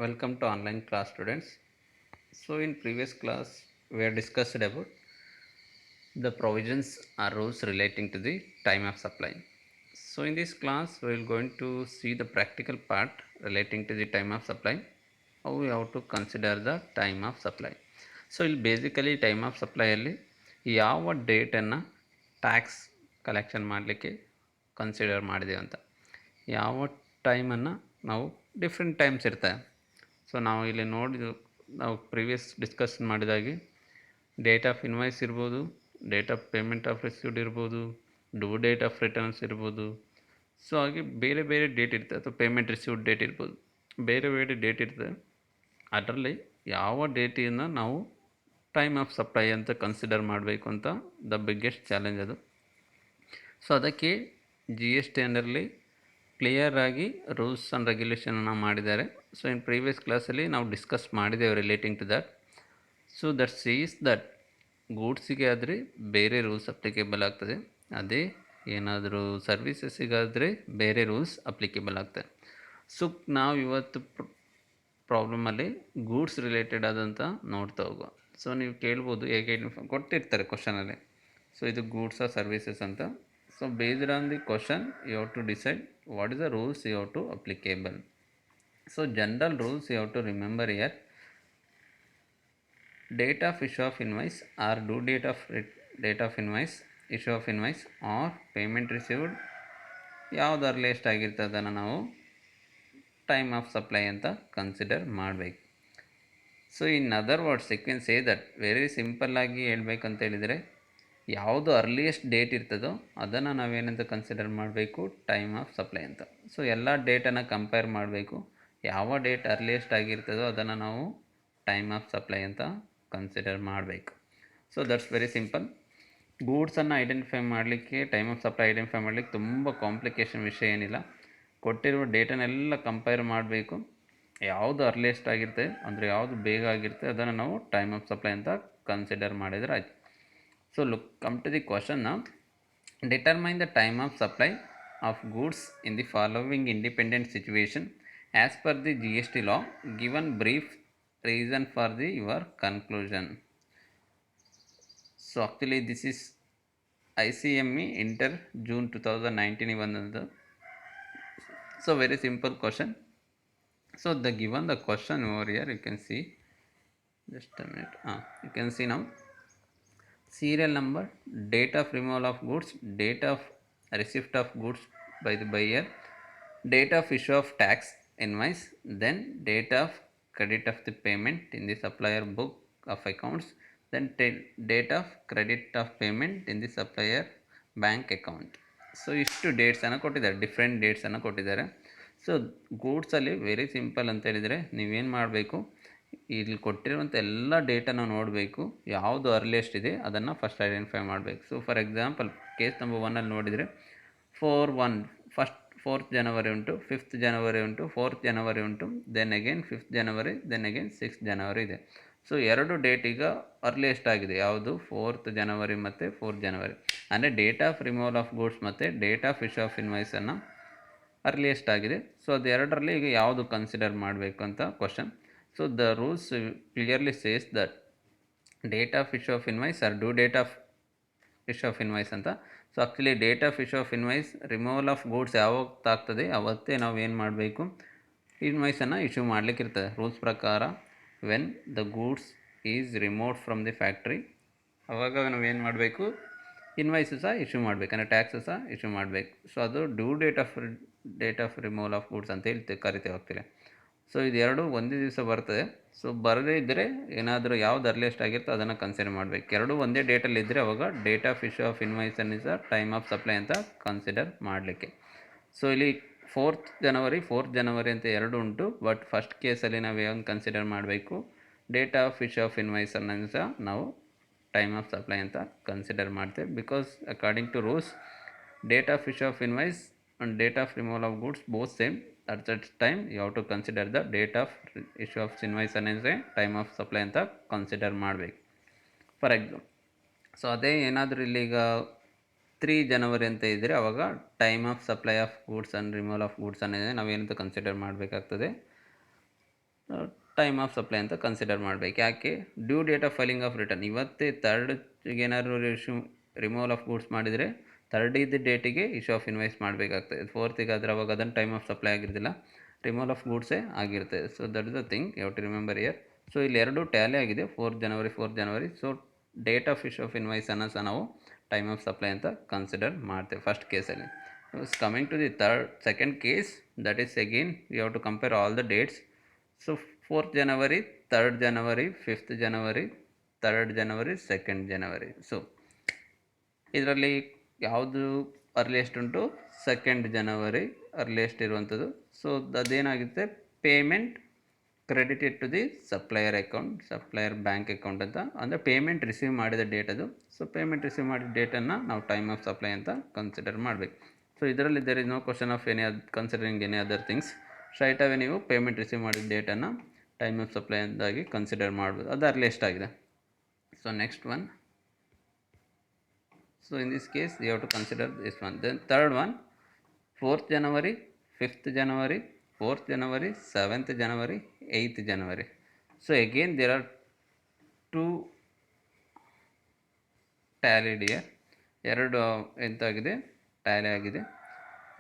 Welcome to online class students. So in previous class we have discussed about the provisions or rules relating to the time of supply. So in this class we are going to see the practical part relating to the time of supply, how we have to consider the time of supply. So ಇಲ್ಲಿ basically time of ಸಪ್ಲೈಯಲ್ಲಿ ಯಾವ ಡೇಟನ್ನು tax collection ಮಾಡಲಿಕ್ಕೆ consider ಮಾಡಿದೆ ಅಂತ, ಯಾವ ಟೈಮನ್ನು ನಾವು different times ಇರ್ತವೆ. So ನಾವು ಇಲ್ಲಿ ನಾವು ಪ್ರೀವಿಯಸ್ ಡಿಸ್ಕಷನ್ ಮಾಡಿದಾಗೆ ಡೇಟ್ ಆಫ್ ಇನ್ವಾಯ್ಸ್ ಇರ್ಬೋದು, date of payment of received ಇರ್ಬೋದು, ಡ್ಯೂ ಡೇಟ್ ಆಫ್ ರಿಟರ್ನ್ಸ್ ಇರ್ಬೋದು. ಸೊ ಹಾಗೆ ಬೇರೆ ಬೇರೆ ಡೇಟ್ ಇರ್ತದೆ, ಅಥವಾ ಪೇಮೆಂಟ್ ರಿಸೀವ್ಡ್ ಡೇಟ್ ಇರ್ಬೋದು, ಬೇರೆ ಬೇರೆ ಡೇಟ್ ಇರ್ತದೆ. ಅದರಲ್ಲಿ ಯಾವ ಡೇಟಿಯನ್ನು ನಾವು ಟೈಮ್ ಆಫ್ ಸಪ್ಲೈ ಅಂತ ಕನ್ಸಿಡರ್ ಮಾಡಬೇಕು ಅಂತ ದ ಬಿಗ್ಗೆಸ್ಟ್ ಚಾಲೆಂಜ್ ಅದು. ಸೊ ಅದಕ್ಕೆ ಜಿ ಎಸ್ ಟಿ ಅಂಡರ್ಲಿ ಕ್ಲಿಯರ್ ಆಗಿ ರೂಲ್ಸ್ ಆ್ಯಂಡ್ ರೆಗ್ಯುಲೇಷನನ್ನು ಮಾಡಿದ್ದಾರೆ. ಸೊ ಇನ್ ಪ್ರೀವಿಯಸ್ ಕ್ಲಾಸಲ್ಲಿ ನಾವು ಡಿಸ್ಕಸ್ ಮಾಡಿದ್ದೇವೆ relating to that. So that sees that ಗೂಡ್ಸಿಗೆ ಆದರೆ ಬೇರೆ ರೂಲ್ಸ್ ಅಪ್ಲಿಕೇಬಲ್ ಆಗ್ತದೆ, ಅದೇ ಏನಾದರೂ ಸರ್ವೀಸಸ್ಸಿಗಾದರೆ ಬೇರೆ ರೂಲ್ಸ್ ಅಪ್ಲಿಕೇಬಲ್ ಆಗ್ತದೆ. ಸೊ ನಾವು ಇವತ್ತು ಪ್ರಾಬ್ಲಮಲ್ಲಿ ಗೂಡ್ಸ್ ರಿಲೇಟೆಡ್ ಆದಂಥ ನೋಡ್ತಾ ಹೋಗುವ. ಸೊ ನೀವು ಕೇಳ್ಬೋದು, ಹೇಗೆ ಕೊಟ್ಟಿರ್ತಾರೆ ಕ್ವಶನಲ್ಲಿ, ಸೊ ಇದು ಗೂಡ್ಸ್ ಆರ್ ಸರ್ವೀಸಸ್ ಅಂತ. So based on the question you have to decide what is the rules you have to applicable. So general rules you have to remember here: date of issue of invoice or due date of invoice, issue of invoice or payment received ಯಾವುದು earliest ಆಗಿರ್ತದೆ ಅದನ್ನು ನಾವು time of supply ಅಂತ consider ಮಾಡಬೇಕು. So in other words you can say that, very ಸಿಂಪಲ್ಲಾಗಿ ಹೇಳ್ಬೇಕಂತ ಹೇಳಿದರೆ, ಯಾವುದು ಅರ್ಲಿಯೆಸ್ಟ್ ಡೇಟ್ ಇರ್ತದೋ ಅದನ್ನು ನಾವೇನಂತ ಕನ್ಸಿಡರ್ ಮಾಡಬೇಕು, ಟೈಮ್ ಆಫ್ ಸಪ್ಲೈ ಅಂತ. ಸೊ ಎಲ್ಲ ಡೇಟನ್ನು ಕಂಪೇರ್ ಮಾಡಬೇಕು, ಯಾವ ಡೇಟ್ ಅರ್ಲಿಯೆಸ್ಟ್ ಆಗಿರ್ತದೋ ಅದನ್ನು ನಾವು ಟೈಮ್ ಆಫ್ ಸಪ್ಲೈ ಅಂತ ಕನ್ಸಿಡರ್ ಮಾಡಬೇಕು. So that's very simple. ಗೂಡ್ಸನ್ನು ಐಡೆಂಟಿಫೈ ಮಾಡಲಿಕ್ಕೆ, ಟೈಮ್ ಆಫ್ ಸಪ್ಲೈ ಐಡೆಂಟಿಫೈ ಮಾಡಲಿಕ್ಕೆ ತುಂಬ ಕಾಂಪ್ಲಿಕೇಶನ್ ವಿಷಯ ಏನಿಲ್ಲ. ಕೊಟ್ಟಿರುವ ಡೇಟನ್ನೆಲ್ಲ ಕಂಪೇರ್ ಮಾಡಬೇಕು, ಯಾವುದು ಅರ್ಲಿಯೆಸ್ಟ್ ಆಗಿರ್ತದೆ ಅಂದರೆ ಯಾವುದು ಬೇಗ ಆಗಿರ್ತದೆ ಅದನ್ನು ನಾವು ಟೈಮ್ ಆಫ್ ಸಪ್ಲೈ ಅಂತ ಕನ್ಸಿಡರ್ ಮಾಡಿದರೆ ಆಯಿತು. So come to the question now. Determine the time of supply of goods in the following independent situation as per the GST law. Given brief reason for your conclusion. So actually this is ICME Inter June 2019 ಬಂದದ್ದು. So very simple question. So given the question over here, you can see, just a minute, you can see now, serial number, date of removal of goods, date of receipt of goods by the buyer, date of issue of tax invoice, then date of credit of the payment in the supplier book of accounts, then date of credit of payment in the supplier bank account. So ಇಷ್ಟು ಡೇಟ್ಸನ್ನು ಕೊಟ್ಟಿದ್ದಾರೆ, different ಡೇಟ್ಸನ್ನು ಕೊಟ್ಟಿದ್ದಾರೆ. So ಗೂಡ್ಸಲ್ಲಿ very simple ಅಂತ ಹೇಳಿದರೆ, ನೀವೇನು ಮಾಡಬೇಕು, ಇಲ್ಲಿ ಕೊಟ್ಟಿರುವಂಥ ಎಲ್ಲ ಡೇಟನ್ನು ನೋಡಬೇಕು, ಯಾವುದು ಅರ್ಲಿಯೆಸ್ಟ್ ಇದೆ ಅದನ್ನು ಫಸ್ಟ್ ಐಡೆಂಟಿಫೈ ಮಾಡಬೇಕು. So for example case number 1ಅಲ್ಲಿ ನೋಡಿದರೆ 4th ಜನವರಿ ಉಂಟು, 5th ಜನವರಿ ಉಂಟು, 4th ಜನವರಿ ಉಂಟು, ದೆನ್ ಅಗೇನ್ 5th ಜನವರಿ, ದೆನ್ ಅಗೇನ್ 6th ಜನವರಿ ಇದೆ. ಸೊ ಎರಡು ಡೇಟ್ ಈಗ ಅರ್ಲಿಯೆಸ್ಟ್ ಆಗಿದೆ, ಯಾವುದು 4th ಜನವರಿ ಮತ್ತು 4th ಜನವರಿ. ಅಂದರೆ date of removal of goods ಮತ್ತು ಡೇಟ್ ಆಫ್ ಇಶ್ಯೂ ಆಫ್ ಇನ್ವಾಯ್ಸನ್ನು ಅರ್ಲಿಯೆಸ್ಟ್ ಆಗಿದೆ. ಸೊ ಅದು ಎರಡರಲ್ಲಿ ಈಗ ಯಾವುದು ಕನ್ಸಿಡರ್ ಮಾಡಬೇಕು ಅಂತ question. So the rules clearly says that date of issue of invoice or due date of issue of invoice ಅಂತ. So actually date of issue of invoice, removal of goods ಯಾವಾಗ ಆಗ್ತದೆ ಅವತ್ತೇ ನಾವು ಏನು ಮಾಡಬೇಕು, ಇನ್ವಾಯ್ಸನ್ನು ಇಶ್ಯೂ ಮಾಡಲಿಕ್ಕೆ ಇರ್ತದೆ. ರೂಲ್ಸ್ ಪ್ರಕಾರ when the goods is removed from the factory, ಅವಾಗ ನಾವು ಏನು ಮಾಡಬೇಕು, ಇನ್ವಾಯ್ಸು ಸಹ ಇಶ್ಯೂ ಮಾಡಬೇಕು, ಅಂದರೆ ಟ್ಯಾಕ್ಸು ಸಹ ಇಶ್ಯೂ ಮಾಡಬೇಕು. ಸೊ ಅದು due date of removal of goods ಅಂತ ಕರಿತೇವೆ ಆಗ್ತಿಲ್ಲ. ಸೊ ಇದೆರಡು ಒಂದೇ ದಿವಸ ಬರ್ತದೆ. ಸೊ ಬರದೇ ಇದ್ದರೆ ಏನಾದರೂ ಯಾವ್ದು ಅರ್ಲಿಯೆಸ್ಟ್ ಆಗಿರ್ತೋ ಅದನ್ನು ಕನ್ಸಿಡರ್ ಮಾಡಬೇಕು. ಎರಡೂ ಒಂದೇ ಡೇಟಲ್ಲಿ ಇದ್ದರೆ ಅವಾಗ ಡೇಟ್ ಆಫ್ ಇಶ್ಯೂ ಆಫ್ ಇನ್ವಾಯ್ಸನ್ನು ಸಹ ಟೈಮ್ ಆಫ್ ಸಪ್ಲೈ ಅಂತ ಕನ್ಸಿಡರ್ ಮಾಡಲಿಕ್ಕೆ. ಸೊ ಇಲ್ಲಿ 4th ಜನವರಿ ಅಂತ ಎರಡು ಉಂಟು, ಬಟ್ ಫಸ್ಟ್ ಕೇಸಲ್ಲಿ ನಾವು ಏನು ಕನ್ಸಿಡರ್ ಮಾಡಬೇಕು, ಡೇಟ್ ಆಫ್ ಇಶ್ಯೂ ಆಫ್ ಇನ್ವಾಯ್ಸನ್ನು ಸಹ ನಾವು ಟೈಮ್ ಆಫ್ ಸಪ್ಲೈ ಅಂತ ಕನ್ಸಿಡರ್ ಮಾಡ್ತೇವೆ. Because according to rules, date of issue of invoice and date of removal of goods both same. At that time you have to consider the date of issue of invoice ಅನ್ನೋದೇ time of supply ಅಂತ consider ಮಾಡಬೇಕು. For example, so ಅದೇ ಏನಾದರೂ ಇಲ್ಲಿಗ 3 ಜನವರಿ ಅಂತ ಇದ್ದರೆ ಅವಾಗ time of supply of goods and removal of goods ಅನ್ನೋದೇ ನಾವೇನಂತ ಕನ್ಸಿಡರ್ ಮಾಡಬೇಕಾಗ್ತದೆ, ಟೈಮ್ ಆಫ್ ಸಪ್ಲೈ ಅಂತ ಕನ್ಸಿಡರ್ ಮಾಡಬೇಕು. ಯಾಕೆ? Due date of filing of return. ಇವತ್ತೇ ಥರ್ಡ್ಗೆ ಏನಾದ್ರು ರಿಮೂವಲ್ ಆಫ್ ಗೂಡ್ಸ್ ಮಾಡಿದರೆ ಥರ್ಡಿದ್ದು ಡೇಟಿಗೆ ಇಶ್ಯೂ ಆಫ್ ಇನ್ವಾಯ್ಸ್ ಮಾಡಬೇಕಾಗ್ತದೆ. ಫೋರ್ತಿಗೆ ಆದರೆ ಅವಾಗ ಅದನ್ನು ಟೈಮ್ ಆಫ್ ಸಪ್ಲೈ ಆಗಿರೋದಿಲ್ಲ, ರಿಮೂವಲ್ ಆಫ್ ಗೂಡ್ಸೇ ಆಗಿರ್ತದೆ. So that is the thing you have to remember here. So ಇಲ್ಲಿ ಎರಡು ಟ್ಯಾಲಿ ಆಗಿದೆ, 4th ಜನವರಿ. So date of issue of ಇನ್ವಾಯ್ಸನ್ನು ಸಹ ನಾವು ಟೈಮ್ ಆಫ್ ಸಪ್ಲೈ ಅಂತ ಕನ್ಸಿಡರ್ ಮಾಡ್ತೇವೆ ಫಸ್ಟ್ ಕೇಸಲ್ಲಿ. Coming to the second case, that is again you have to compare all the dates. So 4th January, 3rd January, 5th January, 3rd January, 2nd January. So ಇದರಲ್ಲಿ ಯಾವುದು earliest ಉಂಟು? 2nd January earliest ಇರುವಂಥದ್ದು. So ಅದೇನಾಗುತ್ತೆ, payment credited to the supplier account, supplier bank account ಅಂತ, ಅಂದರೆ payment receive ಮಾಡಿದ date ಅದು. So payment receive ಮಾಡಿದ ಡೇಟನ್ನು ನಾವು ಟೈಮ್ ಆಫ್ ಸಪ್ಲೈ ಅಂತ ಕನ್ಸಿಡರ್ ಮಾಡಬೇಕು. ಸೊ ಇದರಲ್ಲಿ there is no question of considering any other things. Straight away ನೀವು ಪೇಮೆಂಟ್ ರಿಸೀವ್ ಮಾಡಿದ ಡೇಟನ್ನು ಟೈಮ್ ಆಫ್ ಸಪ್ಲೈ ಅಂತಾಗಿ ಕನ್ಸಿಡರ್ ಮಾಡ್ಬೋದು. ಅದು ಅರ್ಲಿಯೆಸ್ಟ್ ಆಗಿದೆ. So next one, so in this case you have to consider this one. Then third one, 4th January, 5th January, 4th January, 7th January, 8th January. So again there are two tallied here. ಎರಡು ಎಂತಾಗಿದೆ, tally ಆಗಿದೆ.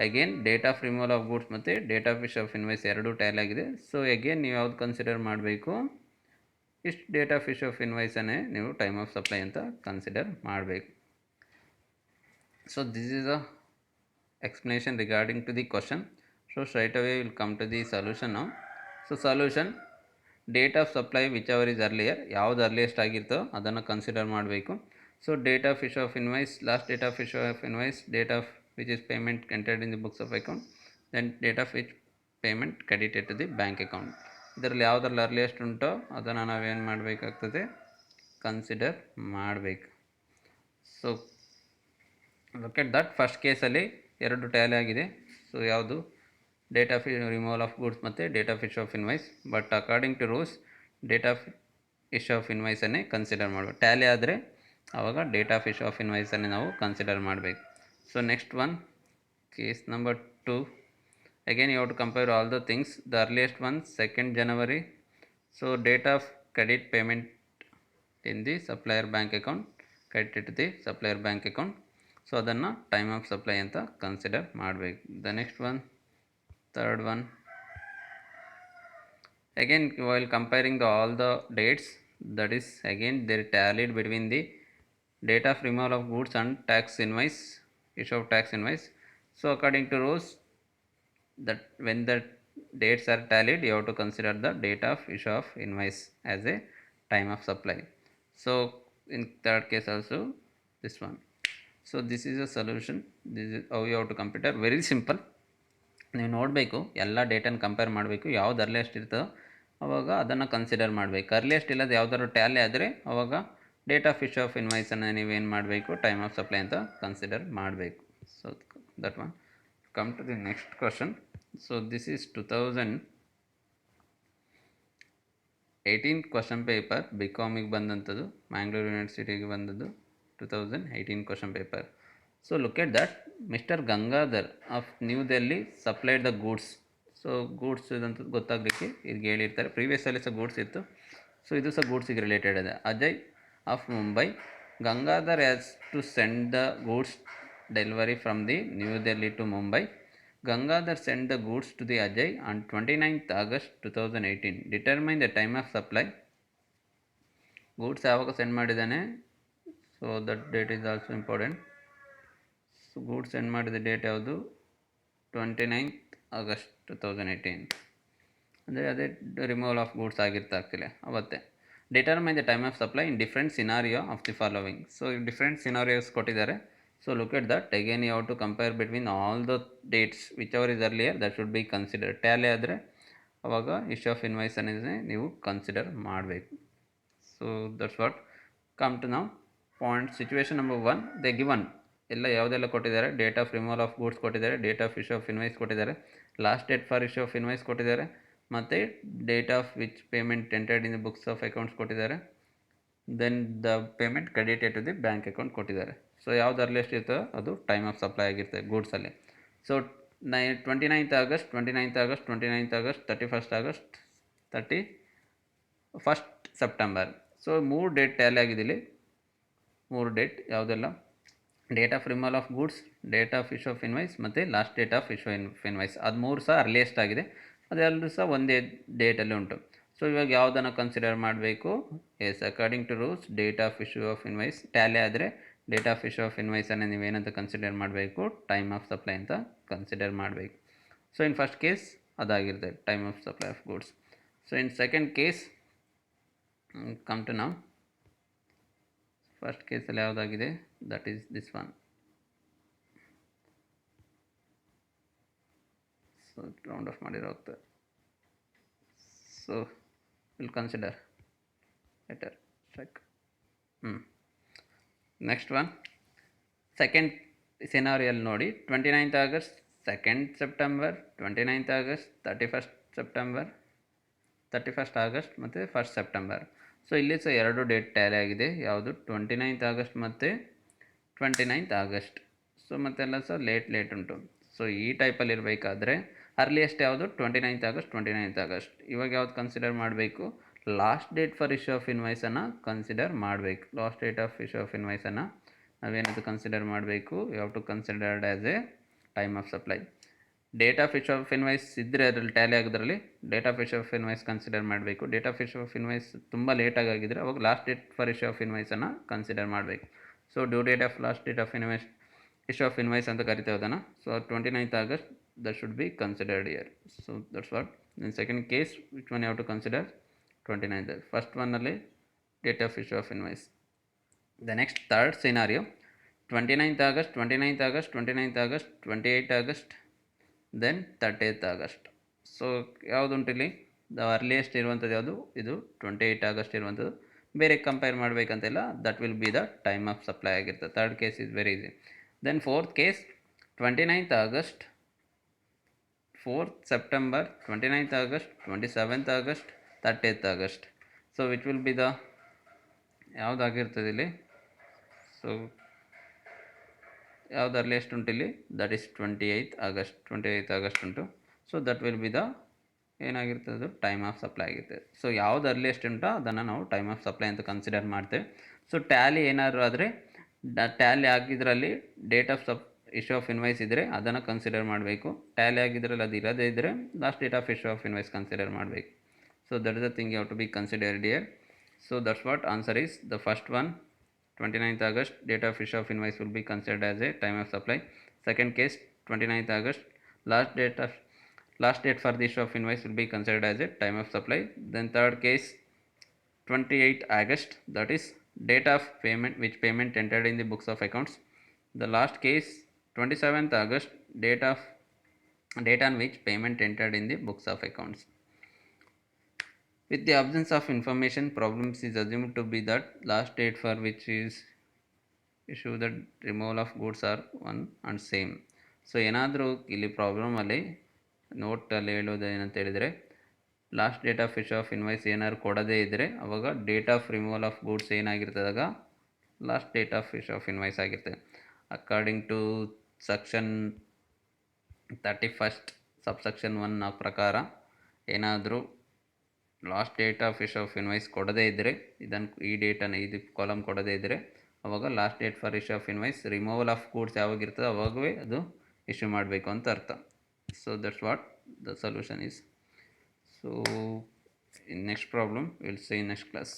Again date of removal of goods ಮತ್ತು date of issue of invoice ಎರಡೂ tally ಆಗಿದೆ. So again ನೀವು ಯಾವ್ದು consider ಮಾಡಬೇಕು? ಇಷ್ಟು ಡೇಟ್ ಆಫ್ ಇಶ್ಯೂ ಆಫ್ ಇನ್ವಾಯ್ಸನ್ನೇ ನೀವು ಟೈಮ್ ಆಫ್ ಸಪ್ಲೈ ಅಂತ ಕನ್ಸಿಡರ್ ಮಾಡಬೇಕು. So this is a explanation regarding to the question. So straight away we will come to the solution now. So solution, date of supply whichever is earlier, ಯಾವುದು earliest ಆಗಿರ್ತೋ ಅದನ್ನು consider ಮಾಡಬೇಕು. So date of issue of invoice, last date of issue of invoice, date of which is payment entered in the books of account, then date of which payment credited to the bank account. ಇದರಲ್ಲಿ ಯಾವುದ್ರಲ್ಲಿ earliest ಉಂಟೋ ಅದನ್ನು ನಾವೇನು ಮಾಡಬೇಕಾಗ್ತದೆ, consider ಮಾಡಬೇಕು. So look at that. First ಕೇಸಲ್ಲಿ ಎರಡು tally ಆಗಿದೆ. ಸೊ ಯಾವುದು? Date of removal of goods ಮತ್ತು date of issue of invoice. But according to rules date of issue of ಇನ್ವಾಯ್ಸನ್ನೇ ಕನ್ಸಿಡರ್ ಮಾಡಬೇಕು. ಟ್ಯಾಲಿ ಆದರೆ ಆವಾಗ ಡೇಟ್ ಆಫ್ ಇಶ್ಯೂ ಆಫ್ ಇನ್ವಾಯ್ಸನ್ನೇ ನಾವು ಕನ್ಸಿಡರ್ ಮಾಡಬೇಕು. So next one, case number 2. Again you have to compare all the things. The earliest one 2nd January. So date of credit payment in the supplier bank account, credit to the supplier bank account. So ಅದನ್ನು time of supply ಅಂತ consider ಮಾಡಬೇಕು. The next one, third one. Again while comparing all the dates, that is again there tallied between the date of removal of goods and tax invoice, issue of tax invoice. So according to rules that when the dates are tallied you have to consider the date of issue of invoice as a time of supply. So in third case also this one. So this is a solution. This is how you have to compare. Very simple. ನೀವು ನೋಡಬೇಕು, ಎಲ್ಲ ಡೇಟನ್ನು compare ಮಾಡಬೇಕು, ಯಾವ್ದು earliest ಇರ್ತದೋ ಅವಾಗ ಅದನ್ನು consider ಮಾಡಬೇಕು. Earliest ಇಲ್ಲದ ಯಾವುದಾದ್ರು ಟ್ಯಾಲಿ ಆದರೆ ಅವಾಗ ಡೇಟ್ ಆಫ್ ಇಶ್ಯೂ ಆಫ್ ಇನ್ವಾಯ್ಸನ್ನು ನೀವೇನು ಮಾಡಬೇಕು, ಟೈಮ್ ಆಫ್ ಸಪ್ಲೈ ಅಂತ ಕನ್ಸಿಡರ್ ಮಾಡಬೇಕು. So that one. Come to the next question. So this is 2018 question paper, BCom ಗೆ ಬಂದಂಥದ್ದು, ಮ್ಯಾಂಗ್ಳೂರ್ ಯೂನಿವರ್ಸಿಟಿಗೆ ಬಂದದ್ದು 2018 question paper. So look at that. Mr. Gangadhar of New Delhi supplied the goods. So goods ಇದಂತ ಗೊತ್ತಾಗಲಿಕ್ಕೆ ಇದಕ್ಕೆ ಹೇಳಿರ್ತಾರೆ. ಪ್ರೀವಿಯಸ್ಸಲ್ಲಿ ಸಹ goods ಇತ್ತು. So ಇದು ಸಹ ಗೂಡ್ಸಿಗೆ ರಿಲೇಟೆಡ್ ಇದೆ. Ajay of Mumbai, Gangadhar has to send the goods delivery from the New Delhi to Mumbai. Gangadhar sent the goods to the Ajay on 29th August 2018. Determine the time of supply. Goods ಯಾವಾಗ ಸೆಂಡ್ ಮಾಡಿದ್ದಾನೆ, so that date is also important. So goods send ಮಾಡಿದ date ಯಾವುದು? 29th August 2018. ಅಂದರೆ ಅದೇ removal of goods ಆಗಿರ್ತಾಗ್ತಿಲ್ಲ ಅವತ್ತೇ. Determine the time of supply in different scenario of the following. So different scenarios ಕೊಟ್ಟಿದ್ದಾರೆ. So look at that. Again you have to compare between all the dates, whichever is earlier that should be considered. Tally ಆದರೆ ಅವಾಗ issue of invoice ಅನ್ನೋದನ್ನೇ ನೀವು consider ಮಾಡಬೇಕು. So that's what. Come to ನಾವು point. Situation number 1, they given ಎಲ್ಲ ಯಾವುದೆಲ್ಲ ಕೊಟ್ಟಿದ್ದಾರೆ. Date of removal of goods ಕೊಟ್ಟಿದ್ದಾರೆ, date of issue of invoice ಕೊಟ್ಟಿದ್ದಾರೆ, last date for issue of invoice ಕೊಟ್ಟಿದ್ದಾರೆ, ಮತ್ತು date of which payment entered in the books of accounts ಕೊಟ್ಟಿದ್ದಾರೆ, then the payment credited to the bank account ಕೊಟ್ಟಿದ್ದಾರೆ. So ಯಾವ್ದು earliest ಇರ್ತೋ ಅದು time of supply ಆಗಿರ್ತದೆ ಗೂಡ್ಸಲ್ಲಿ. So 29th August, 31st August, 31st first September. So 3 date tally ಆಗಿದೆ ಇಲ್ಲಿ. 3 date ಯಾವುದೆಲ್ಲ? Date of removal of goods, date of issue of invoice ಮತ್ತು last date of issue invoice. ಅದು 3 ಸಹ ಅರ್ಲಿಯೆಸ್ಟ್ ಆಗಿದೆ. ಅದೆಲ್ಲರೂ ಸಹ ಒಂದೇ ಡೇಟಲ್ಲಿ ಉಂಟು. ಸೊ ಇವಾಗ ಯಾವುದನ್ನು ಕನ್ಸಿಡರ್ ಮಾಡಬೇಕು? Yes, according to rules date of issue of invoice tally ಆದರೆ ಡೇಟ್ ಆಫ್ ಇಶ್ಯೂ ಆಫ್ ಇನ್ವಾಯ್ಸನ್ನು ನೀವೇನಂತ ಕನ್ಸಿಡರ್ ಮಾಡಬೇಕು? ಟೈಮ್ ಆಫ್ ಸಪ್ಲೈ ಅಂತ ಕನ್ಸಿಡರ್ ಮಾಡಬೇಕು. ಸೊ ಇನ್ ಫಸ್ಟ್ ಕೇಸ್ ಅದಾಗಿರುತ್ತೆ, time of supply of goods. So in second case come to ನಾವು. First ಕೇಸಲ್ಲಿ ಯಾವುದಾಗಿದೆ? That is this one. So round off ಮಾಡಿರೋ ಹೋಗ್ತದೆ. So will consider letter check. Next one, second ಸಿನಾರಿಯಲ್ಲಿ ನೋಡಿ, 29th August, 2nd September, 29th August, 31st September, 31st August ಮತ್ತು 1st September. So ಇಲ್ಲಿ ಸಹ 2 ಡೇಟ್ ಟ್ಯಾಲಿ ಆಗಿದೆ. ಯಾವುದು? 29th ಆಗಸ್ಟ್ ಮತ್ತು 29th ಆಗಸ್ಟ್. ಸೊ ಮತ್ತೆಲ್ಲ ಸಹ ಲೇಟ್ ಉಂಟು. ಸೊ ಈ ಟೈಪಲ್ಲಿ ಇರಬೇಕಾದ್ರೆ ಅರ್ಲಿಯೆಸ್ಟ್ ಯಾವುದು? 29th August, 29th August. ಇವಾಗ ಯಾವ್ದು ಕನ್ಸಿಡರ್ ಮಾಡಬೇಕು? Last date for issue of ಇನ್ವಾಯ್ಸನ್ನು ಕನ್ಸಿಡರ್ ಮಾಡಬೇಕು. Last date of issue of ಇನ್ವಾಯ್ಸನ್ನು ನಾವೇನದು ಕನ್ಸಿಡರ್ ಮಾಡಬೇಕು? You have to considered as a time of supply. Date of issue of invoice ಇದ್ದರೆ ಅದರಲ್ಲಿ ಟ್ಯಾಲಿ ಆಗೋದ್ರಲ್ಲಿ date of issue of invoice consider ಮಾಡಬೇಕು. Date of issue of invoice ತುಂಬ ಲೇಟಾಗಿ ಆಗಿದ್ದರೆ ಅವಾಗ last date for issue of ಇನ್ವಾಯ್ಸನ್ನು consider ಮಾಡಬೇಕು. So due date of last date of invoice, issue of invoice ಅಂತ ಕರಿತೇವೆ ಅದನ್ನು. So 29th August, that should be considered here. So that's what. In second case, which one you have to consider? 29th. First one only date of issue of invoice. The next third scenario, 29th August, 29th August, 29th August, 28th August, then 30th August. So ಯಾವುದು ಉಂಟು ಇಲ್ಲಿ? The earliest ಇರುವಂಥದ್ದು ಯಾವುದು? ಇದು 28 August ಇರುವಂಥದ್ದು. ಬೇರೆ compare ಮಾಡಬೇಕಂತಿಲ್ಲ, that will be the time of supply ಆಗಿರ್ತದೆ. Third case is very easy. Then fourth case, 29th August, 4th September, 29th August, 27th August, 30th August. So which will be the ಯಾವುದಾಗಿರ್ತದೆ ಇಲ್ಲಿ? So ಯಾವ್ದು earliest ಉಂಟು ಇಲ್ಲಿ? That is 28th August. 28th August ಉಂಟು. So that will be the ಏನಾಗಿರ್ತದೆ? Time of supply ಆಗಿರ್ತದೆ. So ಯಾವ್ದು earliest ಉಂಟೋ ಅದನ್ನು ನಾವು ಟೈಮ್ ಆಫ್ ಸಪ್ಲೈ ಅಂತ ಕನ್ಸಿಡರ್ ಮಾಡ್ತೇವೆ. ಸೊ ಟ್ಯಾಲಿ ಏನಾದರೂ ಆದರೆ ಟ್ಯಾಲಿ ಆಗಿದ್ರಲ್ಲಿ date of issue of invoice ಇದ್ದರೆ ಅದನ್ನು ಕನ್ಸಿಡರ್ ಮಾಡಬೇಕು. ಟ್ಯಾಲಿ ಆಗಿದ್ರಲ್ಲಿ ಅದು ಇರೋದೇ ಇದ್ದರೆ last date of issue of invoice consider ಮಾಡಬೇಕು. So that is the thing you have to be considered here. So that's what answer is the first one. 29th August, date of issue of invoice will be considered as a time of supply. Second case, 29th August, last date for the issue of invoice will be considered as a time of supply. Then third case, 28th August, that is date of payment, which payment entered in the books of accounts. The last case, 27th August, date on which payment entered in the books of accounts. With the absence of information, problems is assumed to be that last date for which is issue the removal of goods are one and same. So ಏನಾದರೂ ಇಲ್ಲಿ ಪ್ರಾಬ್ಲಮಲ್ಲಿ ನೋಟಲ್ಲಿ ಹೇಳೋದು ಏನಂತ ಹೇಳಿದರೆ, last date of issue of invoice ಏನಾದ್ರು ಕೊಡದೇ ಇದ್ದರೆ ಅವಾಗ date of removal of goods ಏನಾಗಿರ್ತದಾಗ last date of issue of invoice ಆಗಿರ್ತದೆ. ಅಕಾರ್ಡಿಂಗ್ ಟು ಸೆಕ್ಷನ್ 31 ಸಬ್ಸೆಕ್ಷನ್ 1 ಪ್ರಕಾರ ಏನಾದರೂ last date of issue of invoice ಕೊಡದೇ ಇದ್ದರೆ, ಈ ಡೇಟನ್ನು ಇದು ಕಾಲಮ್ ಕೊಡದೇ ಇದ್ದರೆ ಅವಾಗ last date for issue of invoice removal of goods ಯಾವಾಗಿರ್ತದೆ ಅವಾಗವೇ ಅದು ಇಶ್ಯೂ ಮಾಡಬೇಕು ಅಂತ ಅರ್ಥ. So that's what the solution is. So in next problem will see in next class.